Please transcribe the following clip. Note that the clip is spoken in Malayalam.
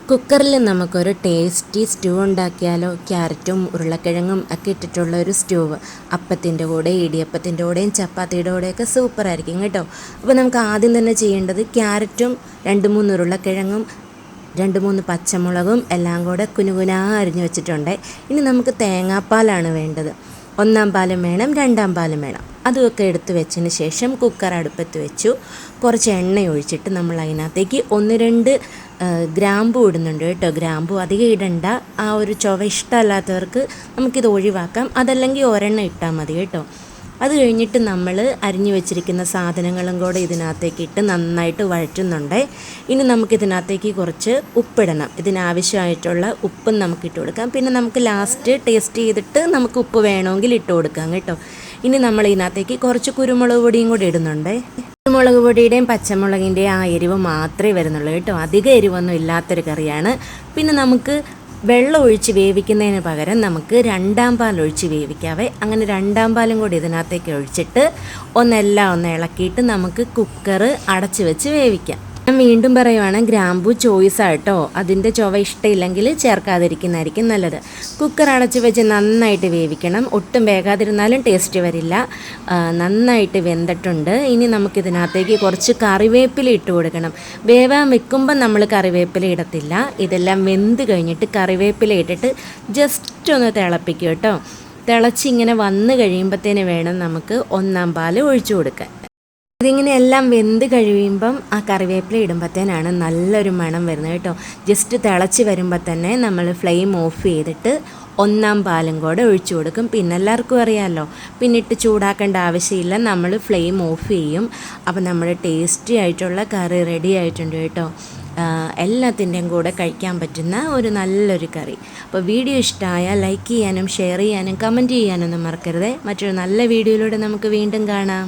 കുക്കറിൽ നമുക്കൊരു ടേസ്റ്റി സ്റ്റൂ ഉണ്ടാക്കിയാലോ. ക്യാരറ്റും ഉരുളക്കിഴങ്ങും ഒക്കെ ഇട്ടിട്ടുള്ള ഒരു സ്റ്റൂവ് അപ്പത്തിൻ്റെ കൂടെ, ഇടിയപ്പത്തിൻ്റെ കൂടെയും ചപ്പാത്തിയുടെ കൂടെയൊക്കെ സൂപ്പറായിരിക്കും കേട്ടോ. അപ്പോൾ നമുക്ക് ആദ്യം തന്നെ ചെയ്യേണ്ടത് ക്യാരറ്റും 2-3 ഉരുളക്കിഴങ്ങും 2-3 പച്ചമുളകും എല്ലാം കൂടെ കുനുകുനാ അരിഞ്ഞ് വെച്ചിട്ടുണ്ട്. ഇനി നമുക്ക് തേങ്ങാപ്പാലാണ് വേണ്ടത്. 1-ാം പാലും വേണം, 2-ാം പാലും വേണം. അതുമൊക്കെ എടുത്ത് വെച്ചതിന് ശേഷം കുക്കർ അടുപ്പത്ത് വെച്ചു. കുറച്ച് എണ്ണ ഒഴിച്ചിട്ട് നമ്മൾ അതിനകത്തേക്ക് 1-2 ഗ്രാമ്പു ഇടുന്നുണ്ട് കേട്ടോ. ഗ്രാമ്പു അധികം ഇടണ്ട, ആ ഒരു ചുവ ഇഷ്ടമല്ലാത്തവർക്ക് നമുക്കിത് ഒഴിവാക്കാം. അതല്ലെങ്കിൽ ഒരെണ്ണം ഇട്ടാൽ മതി കേട്ടോ. അത് കഴിഞ്ഞിട്ട് നമ്മൾ അരിഞ്ഞു വെച്ചിരിക്കുന്ന സാധനങ്ങളും കൂടെ ഇതിനകത്തേക്ക് ഇട്ട് നന്നായിട്ട് വഴറ്റുന്നുണ്ട്. ഇനി നമുക്കിതിനകത്തേക്ക് കുറച്ച് ഉപ്പിടണം. ഇതിനാവശ്യമായിട്ടുള്ള ഉപ്പും നമുക്കിട്ട് കൊടുക്കാം. പിന്നെ നമുക്ക് ലാസ്റ്റ് ടേസ്റ്റ് ചെയ്തിട്ട് നമുക്ക് ഉപ്പ് വേണമെങ്കിൽ ഇട്ട് കൊടുക്കാം കേട്ടോ. ഇനി നമ്മൾ ഇതിനകത്തേക്ക് കുറച്ച് കുരുമുളക് പൊടിയും കൂടി ഇടുന്നുണ്ട്. കുരുമുളക് പൊടിയുടെയും പച്ചമുളകിൻ്റെയും ആ എരിവ് മാത്രമേ വരുന്നുള്ളൂ കേട്ടോ. അധികം എരിവൊന്നും ഇല്ലാത്തൊരു കറിയാണ്. പിന്നെ നമുക്ക് വെള്ളം ഒഴിച്ച് വേവിക്കുന്നതിന് പകരം നമുക്ക് 2-ാം പാൽ ഒഴിച്ച് വേവിക്കാവേ. അങ്ങനെ 2-ാം പാലും കൂടി ഇതിനകത്തേക്ക് ഒഴിച്ചിട്ട് ഒന്ന് ഇളക്കിയിട്ട് നമുക്ക് കുക്കർ അടച്ച് വെച്ച് വേവിക്കാം. ഞാൻ വീണ്ടും പറയുവാണ്, ഗ്രാമ്പു ചോയ്സാണ് കേട്ടോ. അതിൻ്റെ ചുവ ഇഷ്ടമില്ലെങ്കിൽ ചേർക്കാതിരിക്കുന്നതായിരിക്കും നല്ലത്. കുക്കർ അടച്ച് വെച്ച് നന്നായിട്ട് വേവിക്കണം. ഒട്ടും വേകാതിരുന്നാലും ടേസ്റ്റ് വരില്ല. നന്നായിട്ട് വെന്തിട്ടുണ്ട്. ഇനി നമുക്കിതിനകത്തേക്ക് കുറച്ച് കറിവേപ്പില ഇട്ട് കൊടുക്കണം. വേവാൻ വെക്കുമ്പം നമ്മൾ കറിവേപ്പില ഇടത്തില്ല. ഇതെല്ലാം വെന്ത് കഴിഞ്ഞിട്ട് കറിവേപ്പില ഇട്ടിട്ട് ജസ്റ്റ് ഒന്ന് തിളപ്പിക്കും കേട്ടോ. തിളച്ചിങ്ങനെ വന്ന് കഴിയുമ്പോഴത്തേന് വേണം നമുക്ക് 1-ാം പാൽ ഒഴിച്ചു കൊടുക്കാൻ. ഇതിങ്ങനെ എല്ലാം വെന്ത് കഴിയുമ്പം ആ കറിവേപ്പില ഇടുമ്പോഴത്തേനാണ് നല്ലൊരു മണം വരുന്നത് കേട്ടോ. ജസ്റ്റ് തിളച്ച് വരുമ്പോൾ തന്നെ നമ്മൾ ഫ്ലെയിം ഓഫ് ചെയ്തിട്ട് 1-ാം പാലും കൂടെ ഒഴിച്ചു കൊടുക്കും. പിന്നെ എല്ലാവർക്കും അറിയാമല്ലോ, പിന്നിട്ട് ചൂടാക്കേണ്ട ആവശ്യമില്ല. നമ്മൾ ഫ്ലെയിം ഓഫ് ചെയ്യും. അപ്പോൾ നമ്മുടെ ടേസ്റ്റി ആയിട്ടുള്ള കറി റെഡി ആയിട്ടുണ്ട് കേട്ടോ. എല്ലാത്തിൻ്റെയും കൂടെ കഴിക്കാൻ പറ്റുന്ന ഒരു നല്ലൊരു കറി. അപ്പോൾ വീഡിയോ ഇഷ്ടമായാൽ ലൈക്ക് ചെയ്യാനും ഷെയർ ചെയ്യാനും കമൻറ്റ് ചെയ്യാനൊന്നും മറക്കരുത്. മറ്റൊരു നല്ല വീഡിയോയിലൂടെ നമുക്ക് വീണ്ടും കാണാം.